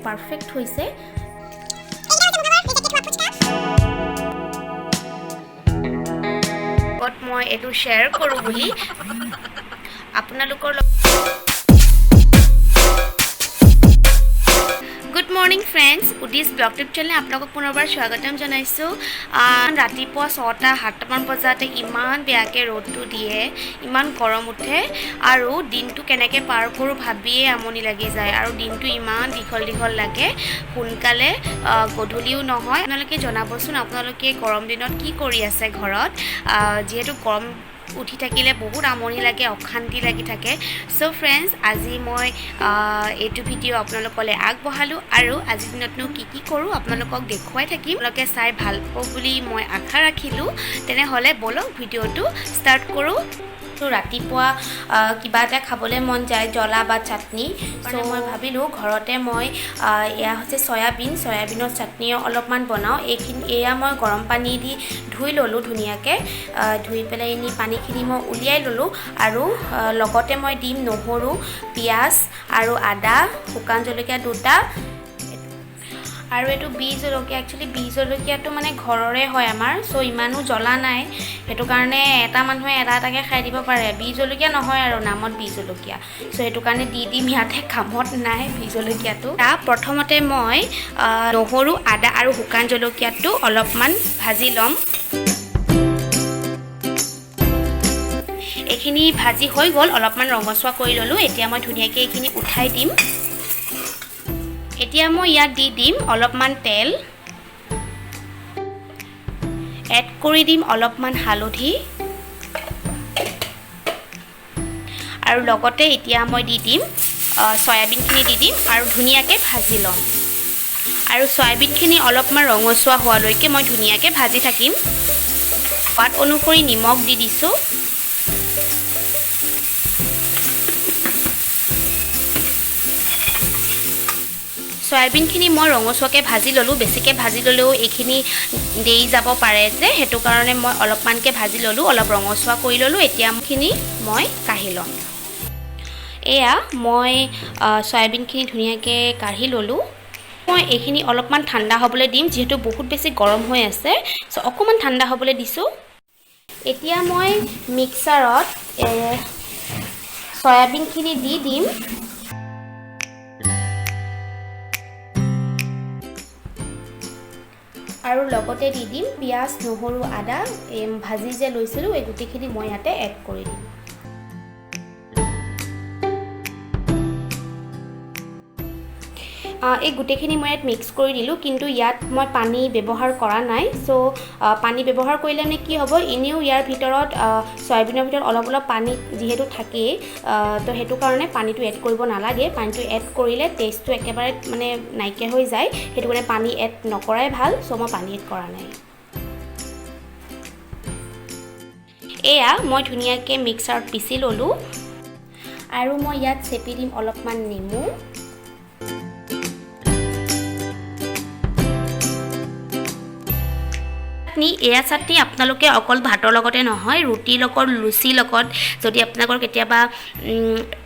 Perfect হৈছে। মই এইটো শ্বেয়াৰ কৰোঁ বুলি আপোনালোকৰ গুড মৰ্নিং ফ্ৰেণ্ডছ, উদিছ ব্লগ টিপ চেনেল আপোনালোকক পুনৰবাৰ স্বাগতম জনাইছোঁ। ৰাতিপুৱা 6-7মান বজাতে ইমান বেয়াকৈ ৰ'দটো দিয়ে, ইমান গৰম উঠে আৰু দিনটো কেনেকৈ পাৰ কৰোঁ ভাবিয়ে আমনি লাগি যায় আৰু দিনটো ইমান দীঘল লাগে, সোনকালে গধূলিও নহয়। আপোনালোকে জনাবচোন আপোনালোকে গৰম দিনত কি কৰি আছে ঘৰত। যিহেতু গৰম উঠি থাকিলে বহুত আমনি লাগে, অশান্তি লাগি থাকে। চ' ফ্ৰেণ্ডছ, আজি মই এইটো ভিডিঅ' আপোনালোকলৈ আগবঢ়ালোঁ আৰু আজিৰ দিনতনো কি কৰোঁ আপোনালোকক দেখুৱাই থাকিম। আপোনালোকে চাই ভাল পাব বুলি মই আশা ৰাখিলোঁ। তেনেহ'লে ব'লক ভিডিঅ'টো ষ্টাৰ্ট কৰোঁ। তো ৰাতিপুৱা কিবা এটা খাবলৈ মন যায়, জ্বলা বা চাটনি। চ' মই ভাবিলোঁ ঘৰতে মই এয়া হৈছে চয়াবিনৰ চাটনি অলপমান বনাওঁ। এয়া মই গৰম পানী দি ধুই ল'লোঁ ধুনীয়াকৈ। ধুই পেলাই পানীখিনি মই উলিয়াই ল'লোঁ আৰু লগতে মই দিম নহৰু, পিঁয়াজ আৰু আদা, শুকান জলকীয়া 2টা আৰু এইটো বি জলকীয়া। একচুৱেলি বি জলকীয়াটো মানে ঘৰৰে হয় আমাৰ, চ' ইমানো জ্বলা নাই, সেইটো কাৰণে এটা মানুহে এটাকৈ খাই দিব পাৰে। বি জলকীয়া নহয় আৰু নামত বি জলকীয়া, চ' সেইটো কাৰণে দি দিম ইয়াতে, কামত নাই বি জলকীয়াটো। প্ৰথমতে মই নহৰু, আদা আৰু শুকান জলকীয়াটো অলপমান ভাজি ল'ম। এইখিনি ভাজি হৈ গ'ল, অলপমান ৰঙচুৱা কৰি ল'লোঁ। এতিয়া মই ধুনীয়াকৈ এইখিনি উঠাই দিম। এতিয়া মই ইয়াত দি দিম অলপমান তেল, এড কৰি দিম অলপমান হালধি আৰু লগতে এতিয়া মই দি দিম চয়াবিনখিনি দি দিম আৰু ধুনীয়াকৈ ভাজি ল'ম। আৰু চয়াবিনখিনি অলপমান ৰঙচুৱা হোৱালৈকে মই ধুনীয়াকৈ ভাজি থাকিম। সোৱাদ অনুসৰি নিমখ দি দিছোঁ। চয়াবিনখিনি মই ৰঙচুৱাকৈ ভাজি ল'লোঁ। বেছিকৈ ভাজি ল'লেও এইখিনি দেই যাব পাৰে যে, সেইটো কাৰণে মই অলপমানকৈ ভাজি ল'লোঁ, অলপ ৰঙচুৱা কৰি ল'লোঁ। এতিয়াখিনি মই কাঢ়ি ল'ম। এয়া মই চয়াবিনখিনি ধুনীয়াকৈ কাঢ়ি ল'লোঁ। মই এইখিনি অলপমান ঠাণ্ডা হ'বলৈ দিম, যিহেতু বহুত বেছি গৰম হৈ আছে, চ' অকণমান ঠাণ্ডা হ'বলৈ দিছোঁ। এতিয়া মই মিক্সাৰত চয়াবিনখিনি দি দিম আৰু লগতে দি দিম পিঁয়াজ, নহৰু, আদা ভাজি যে লৈছিলোঁ, এই গোটেইখিনি মই ইয়াতে এড কৰি দিম। এই গোটেইখিনি মই ইয়াত মিক্স কৰি দিলোঁ, কিন্তু ইয়াত মই পানী ব্যৱহাৰ কৰা নাই। চ' পানী ব্যৱহাৰ কৰিলে মানে কি হ'ব, এনেও ইয়াৰ ভিতৰত চয়াবিনৰ ভিতৰত অলপ পানী যিহেতু থাকেই, তো সেইটো কাৰণে পানীটো এড কৰিব নালাগে। পানীটো এড কৰিলে টেষ্টটো একেবাৰে মানে নাইকিয়া হৈ যায়, সেইটো কাৰণে পানী এড নকৰাই ভাল। চ' মই পানী এড কৰা নাই। এয়া মই ধুনীয়াকৈ মিক্সাৰত পিচি ল'লোঁ আৰু মই ইয়াত চেপি দিম অলপমান নেমু। এয়া চাটনি আপোনালোকে অকল ভাতৰ লগতে নহয়, ৰুটিৰ লগত, লুচিৰ লগত, যদি আপোনালোকৰ কেতিয়াবা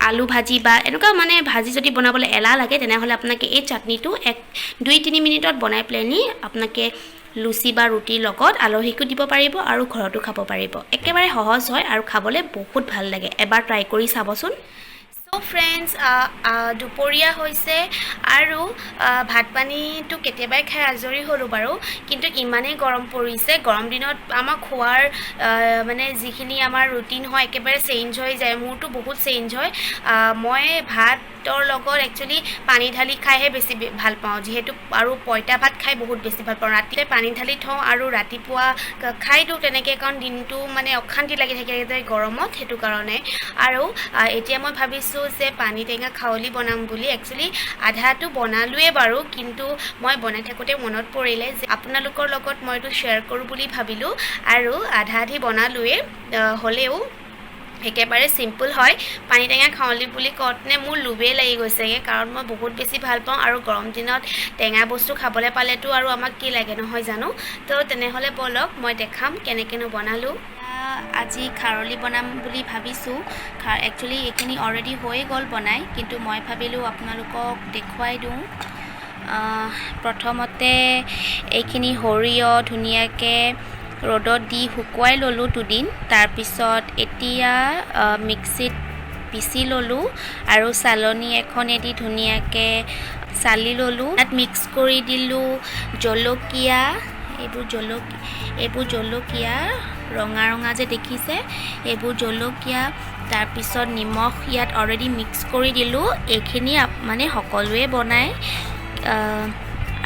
আলু ভাজি বা এনেকুৱা মানে ভাজি যদি বনাবলৈ এলাহ লাগে, তেনেহ'লে আপোনালোকে এই চাটনিটো 2-3 মিনিটত বনাই পেলাইনি আপোনালোকে লুচি বা ৰুটিৰ লগত আলহীকো দিব পাৰিব আৰু ঘৰতো খাব পাৰিব। একেবাৰে সহজ হয় আৰু খাবলৈ বহুত ভাল লাগে, এবাৰ ট্ৰাই কৰি চাবচোন। চ' ফ্ৰেণ্ডছ, দুপৰীয়া হৈছে আৰু ভাত পানীটো কেতিয়াবাই খাই আজৰি হ'লোঁ বাৰু, কিন্তু ইমানেই গৰম পৰিছে। গৰম দিনত আমাৰ খোৱাৰ মানে যিখিনি আমাৰ ৰুটিন হয় একেবাৰে চেঞ্জ হৈ যায়। মোৰতো বহুত চেঞ্জ হয়। মই ভাতৰ লগত একচুৱেলি পানী ঢালি খাইহে বেছি ভাল পাওঁ, যিহেতু আৰু পঁইতা ভাত খাই বহুত বেছি ভাল পাওঁ। ৰাতিলৈ পানী ঢালি থওঁ আৰু ৰাতিপুৱা খাই দিওঁ তেনেকৈ, কাৰণ দিনটো মানে অশান্তি লাগি থাকে যে গৰমত, সেইটো কাৰণে। আৰু এতিয়া মই ভাবিছোঁ যে পানী টেঙা খাৱলি বনাম বুলি। একচুৱেলি আধাটো বনালোৱে বাৰু, কিন্তু মই বনাই থাকোঁতে মনত পৰিলে যে আপোনালোকৰ লগত মই এইটো শ্বেয়াৰ কৰোঁ বুলি ভাবিলোঁ আৰু আধা বনালোৱে, হ'লেও একেবাৰে চিম্পুল হয়। পানী টেঙা খাৱলি বুলি কওঁতে মোৰ লোভেই লাগি গৈছেগৈ, কাৰণ মই বহুত বেছি ভাল পাওঁ আৰু গৰম দিনত টেঙা বস্তু খাবলৈ পালেতো আৰু আমাক কি লাগে নহয় জানো। তো তেনেহ'লে ব'লক মই দেখাম কেনেকৈনো বনালোঁ। আজি খাৰলি বনাম বুলি ভাবিছোঁ। একচুৱেলি এইখিনি অলৰেডি হৈ গ'ল বনাই, কিন্তু মই ভাবিলোঁ আপোনালোকক দেখুৱাই দিওঁ। প্ৰথমতে এইখিনি সৰিয়হ ধুনীয়াকৈ ৰ'দত দি শুকুৱাই ল'লোঁ দুদিন। তাৰপিছত এতিয়া মিক্সিত পিচি ল'লোঁ আৰু চালনী এখনেদি ধুনীয়াকৈ চালি ল'লোঁ। তাত মিক্স কৰি দিলোঁ জলকীয়া, এইবোৰ জলকীয়া ৰঙা ৰঙা যে দেখিছে, এইবোৰ জলকীয়া। তাৰপিছত নিমখ ইয়াত অলৰেডি মিক্স কৰি দিলোঁ। এইখিনি মানে সকলোৱে বনায়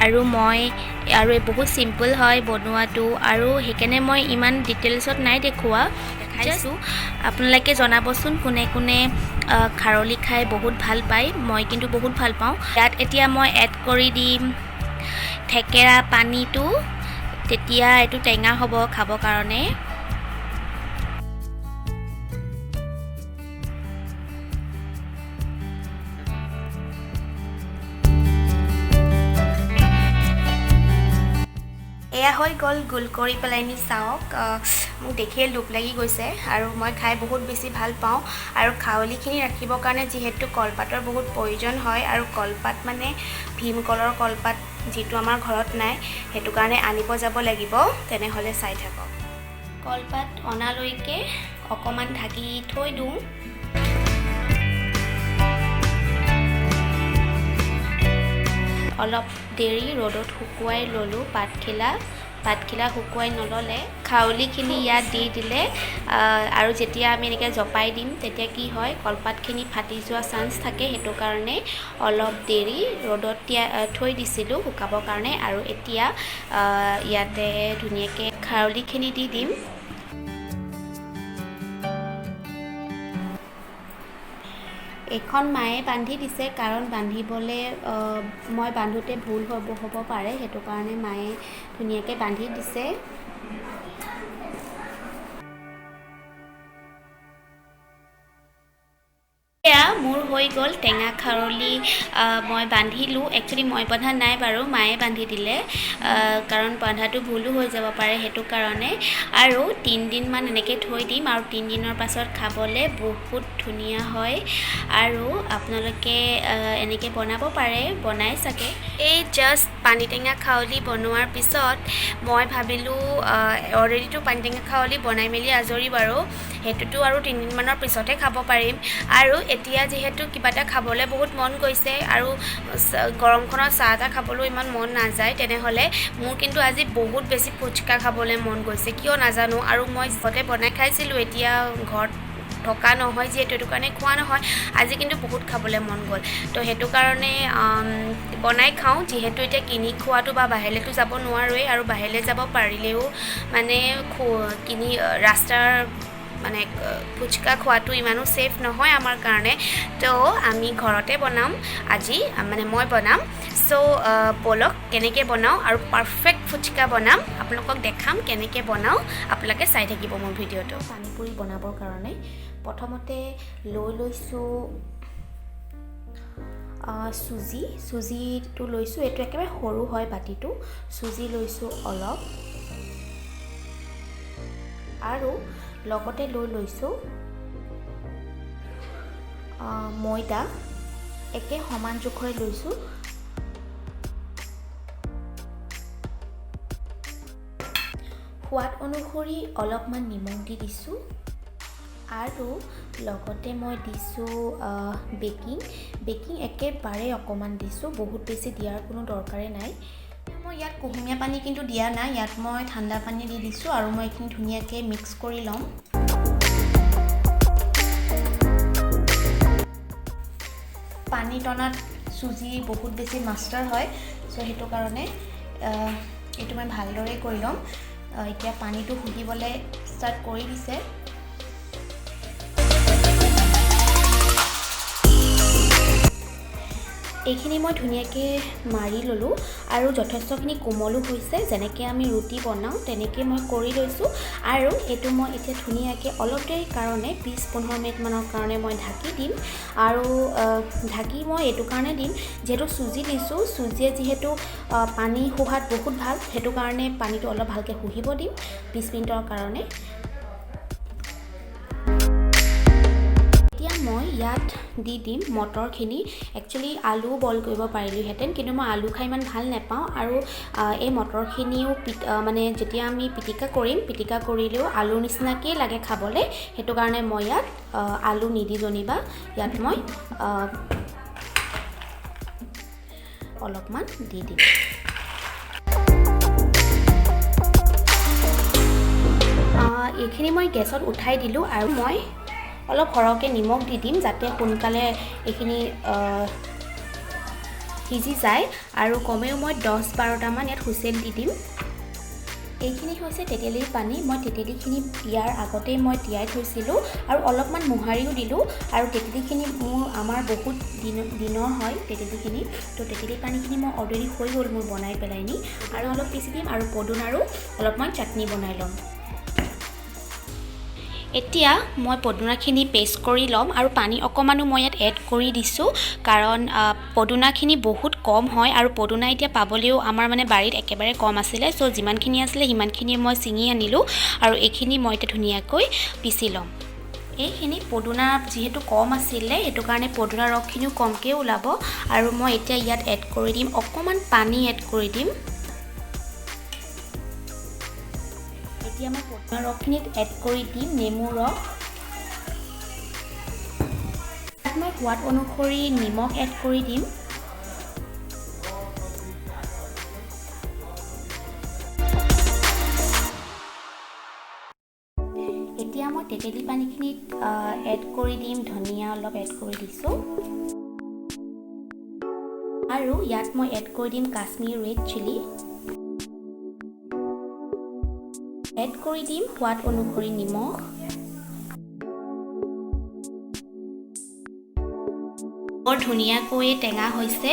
আৰু বহুত চিম্পল হয় বনোৱাটো, আৰু সেইকাৰণে মই ইমান ডিটেইলছত নাই দেখাইছোঁ। আপোনালোকে জনাবচোন কোনে কোনে খাৰলি খাই বহুত ভাল পায়। মই কিন্তু বহুত ভাল পাওঁ। ইয়াত এতিয়া মই এড কৰি দিম থেকেৰা পানীটো, তেতিয়া এইটো টেঙা হ'ব খাবৰ কাৰণে। এয়া হৈ গ'ল, গোল কৰি পেলাই নি চাওক। মোক দেখিয়ে লোভ লাগি গৈছে আৰু মই খাই বহুত বেছি ভাল পাওঁ। আৰু খাৰলিখিনি ৰাখিবৰ কাৰণে যিহেতু কলপাতৰ বহুত প্ৰয়োজন হয়, আৰু কলপাত মানে ভীমকলৰ কলপাত যিটো আমাৰ ঘৰত নাই, সেইটো কাৰণে আনিব যাব লাগিব। তেনেহ'লে চাই থাকক। কলপাত অনালৈকে অকণমান ঢাকি থৈ দিওঁ। অলপ দেৰি ৰ'দত শুকুৱাই ল'লোঁ পাতখিলা শুকুৱাই নল'লে খাৰলিখিনি ইয়াত দি দিলে আৰু যেতিয়া আমি এনেকৈ জপাই দিম তেতিয়া কি হয়, কলপাতখিনি ফাটি যোৱা চান্স থাকে। সেইটো কাৰণে অলপ দেৰি ৰ'দত থৈ দিছিলোঁ শুকাবৰ কাৰণে। আৰু এতিয়া ইয়াতে ধুনীয়াকৈ খাৰলিখিনি দি দিম। এইখন মায়ে বান্ধি দিছে, কাৰণ বান্ধিবলৈ মই বান্ধোতে ভুল হ'ব পাৰে, সেইটো কাৰণে মায়ে ধুনীয়াকৈ বান্ধি দিছে। এয়া মোৰ হৈ গ'ল টেঙা খাৰলি। মই বান্ধিলোঁ, একচুৱেলি মই বন্ধা নাই বাৰু, মায়ে বান্ধি দিলে, কাৰণ বন্ধাটো ভুলো হৈ যাব পাৰে, সেইটো কাৰণে। আৰু 3 দিনমান এনেকৈ থৈ দিম, আৰু 3 দিনৰ পাছত খাবলৈ বহুত ধুনীয়া হয়। আৰু আপোনালোকে এনেকৈ বনাব পাৰে, বনাই চাগে। এই জাষ্ট পানীটেঙা খাৰলি বনোৱাৰ পিছত মই ভাবিলোঁ, অলৰেডিটো পানীটেঙা খাৰলি বনাই মেলি আজৰি বাৰু, সেইটোতো আৰু 3 দিনমানৰ পিছতহে খাব পাৰিম। আৰু এতিয়া যিহেতু কিবা এটা খাবলৈ বহুত মন গৈছে, আৰু গৰমখনত চাহ এটা খাবলৈ ইমান মন নাযায়, তেনেহ'লে মোৰ কিন্তু আজি বহুত বেছি ফুচকা খাবলৈ মন গৈছে, কিয় নাজানো। আৰু মই ঘৰতে বনাই খাইছিলোঁ, এতিয়া ঘৰত থকা নহয় যিহেতু, সেইটো কাৰণে খোৱা নহয়। আজি কিন্তু বহুত খাবলৈ মন গ'ল, তো সেইটো কাৰণে বনাই খাওঁ। যিহেতু এতিয়া কিনি খোৱাটো বা বাহিৰলৈতো যাব নোৱাৰোৱেই, আৰু বাহিৰলৈ যাব পাৰিলেও মানে ৰাস্তাৰ মানে ফুচকা খোৱাটো ইমানো ছেফ নহয় আমাৰ কাৰণে, তো আমি ঘৰতে বনাম আজি, মানে মই বনাম। চ' ব'লক কেনেকৈ বনাওঁ, আৰু পাৰফেক্ট ফুচকা বনাম, আপোনালোকক দেখাম কেনেকৈ বনাওঁ। আপোনালোকে চাই থাকিব মোৰ ভিডিঅ'টো। পানীপুৰি বনাবৰ কাৰণে প্ৰথমতে লৈছোঁ চুজিটো লৈছোঁ, এইটো একেবাৰে সৰু হয় বাতিটো। চুজি লৈছোঁ অলপ, আৰু লগতে লৈছোঁ ময়দা, একে সমান জোখৰে লৈছোঁ। সোৱাদ অনুসৰি অলপমান নিমখ দি দিছোঁ, আৰু লগতে মই দিছোঁ বেকিং একেবাৰে অকণমান দিছোঁ, বহুত বেছি দিয়াৰ কোনো দৰকাৰে নাই। মই ইয়াত কুহুমীয়া পানী কিন্তু দিয়া নাই, ইয়াত মই ঠাণ্ডা পানী দি দিছোঁ, আৰু মই এইখিনি ধুনীয়াকৈ মিক্স কৰি ল'ম। পানী টনাত চুজি বহুত বেছি মাষ্টাৰ হয়, চ' সেইটো কাৰণে এইটো মই ভালদৰে কৰি ল'ম। এতিয়া পানীটো শুহিবলৈ ষ্টাৰ্ট কৰি দিছে। এইখিনি মই ধুনীয়াকৈ মাৰি ল'লোঁ, আৰু যথেষ্টখিনি কোমলো হৈছে। যেনেকৈ আমি ৰুটি বনাওঁ তেনেকৈ মই কৰি লৈছোঁ, আৰু এইটো মই এতিয়া ধুনীয়াকৈ অলপ দেৰিৰ কাৰণে 20-15 মিনিটমানৰ কাৰণে মই ঢাকি দিম। আৰু ঢাকি মই এইটো কাৰণে দিম, যিহেতু চুজি দিছোঁ, চুজিয়ে যিহেতু পানী শুহাত বহুত ভাল, সেইটো কাৰণে পানীটো অলপ ভালকৈ শুহিব দিম 20 মিনিটৰ কাৰণে। এতিয়া মই ইয়াত দি দিম মটৰখিনি। একচুৱেলি আলু বইল কৰিব পাৰিলোহেঁতেন, কিন্তু মই আলু খাই ইমান ভাল নাপাওঁ, আৰু এই মটৰখিনিও মানে যেতিয়া আমি পিটিকা কৰিম, পিটিকা কৰিলেও আলুৰ নিচিনাকেই লাগে খাবলৈ, সেইটো কাৰণে মই ইয়াত আলু নিদি জনিবা ইয়াত মই অলপমান দি দিম। এইখিনি মই গেছত উঠাই দিলোঁ, আৰু মই অলপ সৰহকৈ নিমখ দি দিম যাতে সোনকালে এইখিনি সিজি যায়, আৰু কমেও মই 10-12টামান ইয়াত হুইচেল দি দিম। এইখিনি হৈছে তেতেলীৰ পানী। মই তেতেলীখিনি ইয়াৰ আগতেই মই তিয়াই থৈছিলোঁ, আৰু অলপমান মোহাৰিও দিলোঁ, আৰু তেতেলীখিনি আমাৰ বহুত দিনৰ হয় তেতেলীখিনি, তো তেতেলী পানীখিনি মই অলৰেডি হৈ গ'ল মোৰ বনাই পেলাই নি, আৰু অলপ পিচি দিম, আৰু পদুনাৰো অলপ মই চাটনি বনাই ল'ম। এতিয়া মই পদুনাখিনি পেষ্ট কৰি ল'ম, আৰু পানী অকণমানো মই ইয়াত এড কৰি দিছোঁ, কাৰণ পদুনাখিনি বহুত কম হয়, আৰু পদুনা এতিয়া পাবলৈও আমাৰ মানে বাৰীত একেবাৰে কম আছিলে, চ' যিমানখিনি আছিলে সিমানখিনি মই ছিঙি আনিলোঁ, আৰু এইখিনি মই এতিয়া ধুনীয়াকৈ পিচি ল'ম। এইখিনি পদুনা যিহেতু কম আছিলে, সেইটো কাৰণে পদুনাৰ ৰসখিনিও কমকৈ ওলাব, আৰু মই এতিয়া ইয়াত এড কৰি দিম, অকণমান পানী এড কৰি দিম। এতিয়া মই পদুনা ৰসখিনিত এড কৰি দিম নেমু ৰস। তাত মই সোৱাদ অনুসৰি নিমখ এড কৰি দিম। এতিয়া মই তেতেলী পানীখিনিত এড কৰি দিম ধনিয়া অলপ এড কৰি দিছোঁ, আৰু ইয়াত মই এড কৰি দিম কাশ্মীৰ ৰেড চিলি, এড কৰি দিম সোৱাদ অনুসৰি নিমখ, বৰ ধুনীয়াকৈ টেঙা হৈছে,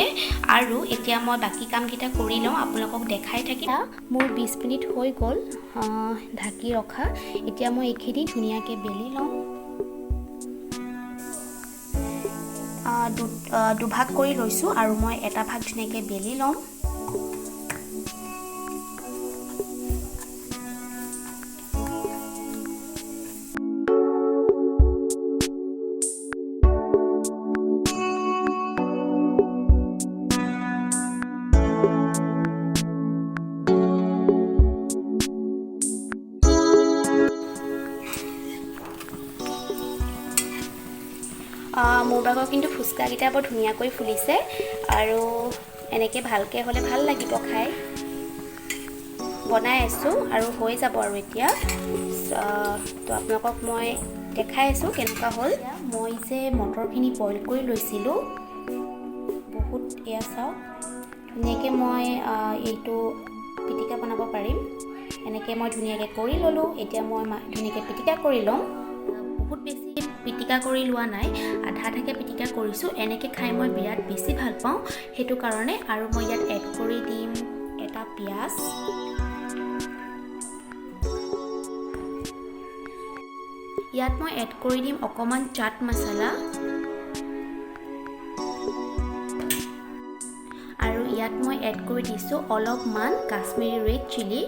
আৰু এতিয়া মই বাকী কামকেইটা কৰি লওঁ, আপোনালোকক দেখাই থাকিম। মোৰ 20 মিনিট হৈ গ'ল ঢাকি ৰখা। এতিয়া মই এইখিনি ধুনীয়াকৈ বেলি লওঁ, দুভাগ কৰি লৈছোঁ, আৰু মই এটা ভাগ ধুনীয়াকৈ বেলি ল'ম। মোৰ ভাগৰ কিন্তু ফুচকাকেইটা বৰ ধুনীয়াকৈ ফুলিছে, আৰু এনেকৈ ভালকৈ হ'লে ভাল লাগিব খাই। বনাই আছোঁ আৰু হৈ যাব আৰু এতিয়া, তো আপোনালোকক মই দেখাই আছোঁ কেনেকুৱা হ'ল। মই যে মটৰখিনি বইল কৰি লৈছিলোঁ বহুত, এয়া চাওক ধুনীয়াকৈ মই এইটো পিটিকা বনাব পাৰিম। এনেকৈ মই ধুনীয়াকৈ কৰি ল'লোঁ। এতিয়া মই ধুনীয়াকৈ পিটিকা কৰি ল'ম। বহুত বেছি পিটিকা কৰি লোৱা নাই, আধা আধাকৈ পিটিকা কৰিছোঁ। এনেকৈ খাই মই বিৰাট বেছি ভাল পাওঁ, সেইটো কাৰণে। আৰু মই ইয়াত এড কৰি দিম এটা পিঁয়াজ, ইয়াত মই এড কৰি দিম অকণমান চাট মছলা, আৰু ইয়াত মই এড কৰি দিছোঁ অলপমান কাশ্মীৰী ৰেড চিলি।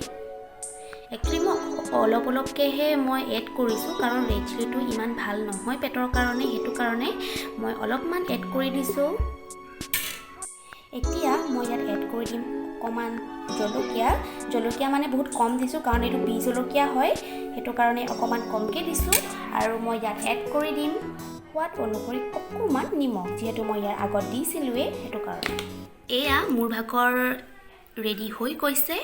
একচুৱেলি মই অলপকৈহে মই এড কৰিছোঁ, কাৰণ ৰেড চিলিটো ইমান ভাল নহয় পেটৰ কাৰণে, সেইটো কাৰণে মই অলপমান এড কৰি দিছোঁ। এতিয়া মই ইয়াত এড কৰি দিম অকণমান জলকীয়া মানে বহুত কম দিছোঁ, কাৰণ এইটো বি জলকীয়া হয়, সেইটো কাৰণে অকণমান কমকৈ দিছোঁ। আৰু মই ইয়াত এড কৰি দিম সোৱাদ অনুসৰি অকণমান নিমখ, যিহেতু মই ইয়াৰ আগত দিছিলোঁৱেই, সেইটো কাৰণে। এয়া মোৰ ভাগৰ ৰেডি হৈ গৈছে।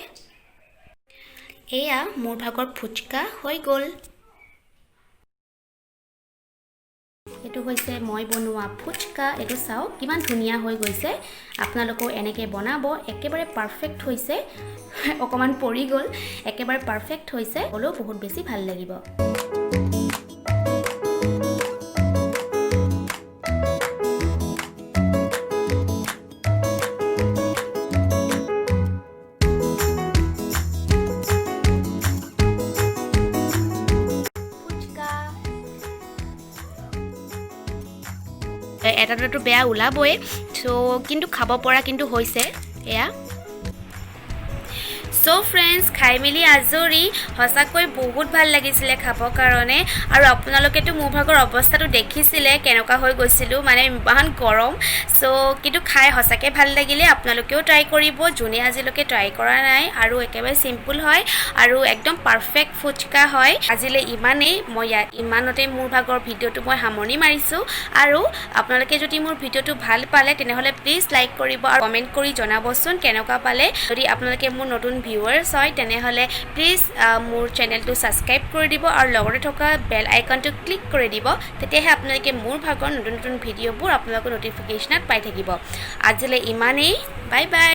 এয়া মোৰ ভাগৰ ফুচকা হৈ গ'ল। এইটো হৈছে মই বনোৱা ফুচকা। এইটো চাওক কিমান ধুনীয়া হৈ গৈছে। আপোনালোকেও এনেকৈ বনাব, একেবাৰে পাৰফেক্ট হৈছে। অকণমান পৰি গ'ল, একেবাৰে পাৰফেক্ট হৈছে, হ'লেও বহুত বেছি ভাল লাগিব। এটা দুটাটো বেয়া ওলাবই, চ' কিন্তু খাব পৰা কিন্তু হৈছে এয়া। সো ফ্ৰেণ্ডছ খাই মেলি আজৰি সঁচাকৈ বহুত ভাল লাগিছিলে খাবৰ কাৰণে আৰু আপোনালোকেতো মোৰ ভাগৰ অৱস্থাটো দেখিছিলে কেনেকুৱা হৈ গৈছিলোঁ মানে ইমান গৰম সো কিন্তু খাই সঁচাকৈ ভাল লাগিলে আপোনালোকেও ট্ৰাই কৰিব যোনে আজিলৈকে ট্ৰাই কৰা নাই আৰু একেবাৰে চিম্পুল হয় আৰু একদম পাৰফেক্ট ফুচকা হয় আজিলৈ ইমানেই মই ইমানতে মোৰ ভাগৰ ভিডিঅ'টো মই সামৰণি মাৰিছোঁ আৰু আপোনালোকে যদি মোৰ ভিডিঅ'টো ভাল পালে তেনেহ'লে প্লিজ লাইক কৰিব আৰু কমেণ্ট কৰি জনাবচোন কেনেকুৱা পালে যদি আপোনালোকে মোৰ নতুন ভিউৱাৰ্ছ হয় তেনেহ'লে প্লিজ মোৰ চেনেলটো ছাবস্ক্ৰাইব কৰি দিব আৰু লগতে থকা বেল আইকনটো ক্লিক কৰি দিব তেতিয়াহে আপোনালোকে মোৰ ভাগৰ নতুন নতুন ভিডিঅ'বোৰ আপোনালোকৰ ন'টিফিকেশ্যনত পাই থাকিব আজিলৈ ইমানেই বাই বাই